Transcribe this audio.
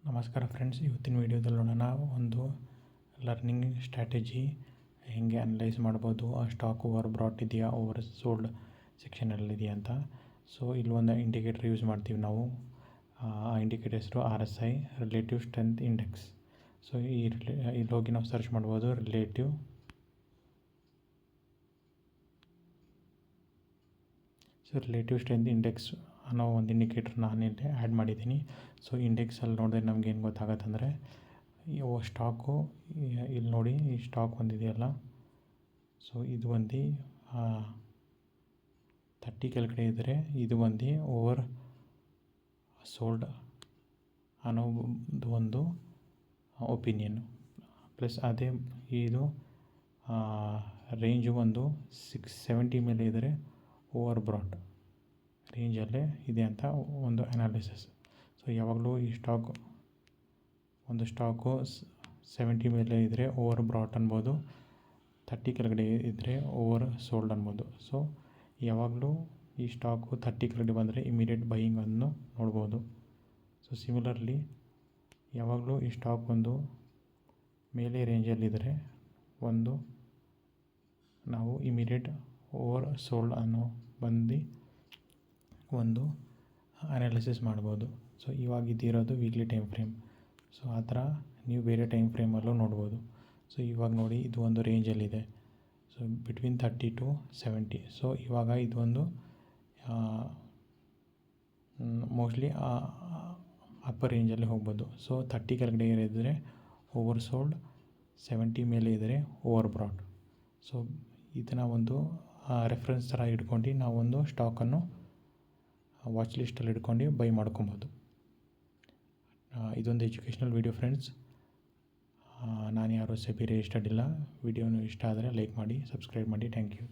ನಮಸ್ಕಾರ ಫ್ರೆಂಡ್ಸ್, ಇವತ್ತಿನ ವೀಡಿಯೋದಲ್ಲಿ ನೋಡೋಣ ಒಂದು ಲರ್ನಿಂಗ್ ಸ್ಟ್ರಾಟಜಿ ಹೇಗೆ ಅನಲೈಸ್ ಮಾಡ್ಬೋದು. ಆ ಸ್ಟಾಕ್ ಓವರ್ ಬ್ರಾಟ್ ಇದೆಯಾ, ಓವರ್ ಸೋಲ್ಡ್ ಸೆಕ್ಷನಲ್ಲಿದೆಯಾ ಅಂತ. ಸೊ ಇಲ್ಲಿ ಒಂದು ಇಂಡಿಕೇಟರ್ ಯೂಸ್ ಮಾಡ್ತೀವಿ ನಾವು. ಆ ಇಂಡಿಕೇಟರ್ ಹೆಸರು RSI, relative strength index. So ಇಲ್ಲಿ ಹೋಗಿ ನಾವು ಸರ್ಚ್ ಮಾಡ್ಬೋದು ರಿಲೇಟಿವ್ ಸ್ಟ್ರೆಂತ್ ಇಂಡೆಕ್ಸ್ ಅನ್ನೋ ಒಂದು ಇಂಡಿಕೇಟರ್ ನಾನಿಲ್ಲಿ ಆ್ಯಡ್ ಮಾಡಿದ್ದೀನಿ. ಸೊ ಇಂಡೆಕ್ಸಲ್ಲಿ ನೋಡಿದ್ರೆ ನಮಗೇನು ಗೊತ್ತಾಗತ್ತಂದರೆ, ಸ್ಟಾಕು ಇಲ್ಲಿ ನೋಡಿ, ಈ ಸ್ಟಾಕ್ ಒಂದಿದೆಯಲ್ಲ, ಸೊ ಇದು ಒಂದು 30 ಕೆಳಗಡೆ ಇದ್ದರೆ ಇದು ಒಂದು ಓವರ್ ಸೋಲ್ಡ್ ಅನ್ನೋದು ಒಂದು ಒಪಿನಿಯನ್. ಪ್ಲಸ್ ಅದೇ ಇದು ರೇಂಜು ಒಂದು 670 ಮೇಲೆ ಇದ್ದರೆ ಓವರ್ ಬ್ರಾಟ್ ರೇಂಜಲ್ಲೇ ಇದೆ ಅಂತ ಒಂದು ಅನಾಲಿಸಿಸ್. ಸೊ ಯಾವಾಗಲೂ ಈ ಸ್ಟಾಕು 70 ಮೇಲೆ ಇದ್ದರೆ ಓವರ್ ಬ್ರಾಟ್ ಅನ್ಬೋದು, 30 ಕೆಳಗಡೆ ಇದ್ದರೆ ಓವರ್ ಸೋಲ್ಡ್ ಅನ್ಬೋದು. ಸೊ ಯಾವಾಗಲೂ ಈ ಸ್ಟಾಕು 30 ಕೆಳಗಡೆ ಬಂದರೆ ಇಮಿಡಿಯೇಟ್ ಬೈಯಿಂಗನ್ನು ನೋಡ್ಬೋದು. ಸೊ ಸಿಮಿಲರ್ಲಿ ಯಾವಾಗಲೂ ಈ ಸ್ಟಾಕ್ ಒಂದು ಮೇಲೆ ರೇಂಜಲ್ಲಿದ್ದರೆ ನಾವು ಇಮಿಡಿಯೇಟ್ ಓವರ್ ಸೋಲ್ಡ್ ಅನ್ನೋ ಒಂದು ಅನಾಲಿಸಿಸ್ ಮಾಡ್ಬೋದು. ಸೊ ಇವಾಗ ಇದಿರೋದು ವೀಕ್ಲಿ ಟೈಮ್ ಫ್ರೇಮ್. ಸೊ ಆ ಥರ ನೀವು ಬೇರೆ ಟೈಮ್ ಫ್ರೇಮಲ್ಲೂ ನೋಡ್ಬೋದು. ಸೊ ಇವಾಗ ನೋಡಿ, ಇದು ಒಂದು ರೇಂಜಲ್ಲಿದೆ. So between 30 to 70. ಸೊ ಇವಾಗ ಇದೊಂದು ಮೋಸ್ಟ್ಲಿ ಅಪ್ಪರ್ ರೇಂಜಲ್ಲಿ ಹೋಗ್ಬೋದು. ಸೊ 30 ಕೆಳಗಡೆ ಇದ್ದರೆ ಓವರ್ ಸೋಲ್ಡ್, 70 ಮೇಲೆ ಇದ್ದರೆ ಓವರ್ ಬ್ರಾಟ್. ಸೊ ಇದನ್ನು ಒಂದು ರೆಫರೆನ್ಸ್ ಥರ ಇಟ್ಕೊಂಡು ನಾವೊಂದು ಸ್ಟಾಕನ್ನು ವಾಚ್ ಲಿಸ್ಟಲ್ಲಿ ಇಟ್ಕೊಂಡು ಬೈ ಮಾಡ್ಕೊಬೋದು. ಇದೊಂದು ಎಜುಕೇಷ್ನಲ್ ವೀಡಿಯೋ ಫ್ರೆಂಡ್ಸ್. ನಾನು ಯಾರೂ ಸೆಬಿ ರಿಜಿಸ್ಟರ್ಡ್ ಇಲ್ಲ. ವಿಡಿಯೋನು ಇಷ್ಟ ಆದರೆ ಲೈಕ್ ಮಾಡಿ, ಸಬ್ಸ್ಕ್ರೈಬ್ ಮಾಡಿ. Thank you.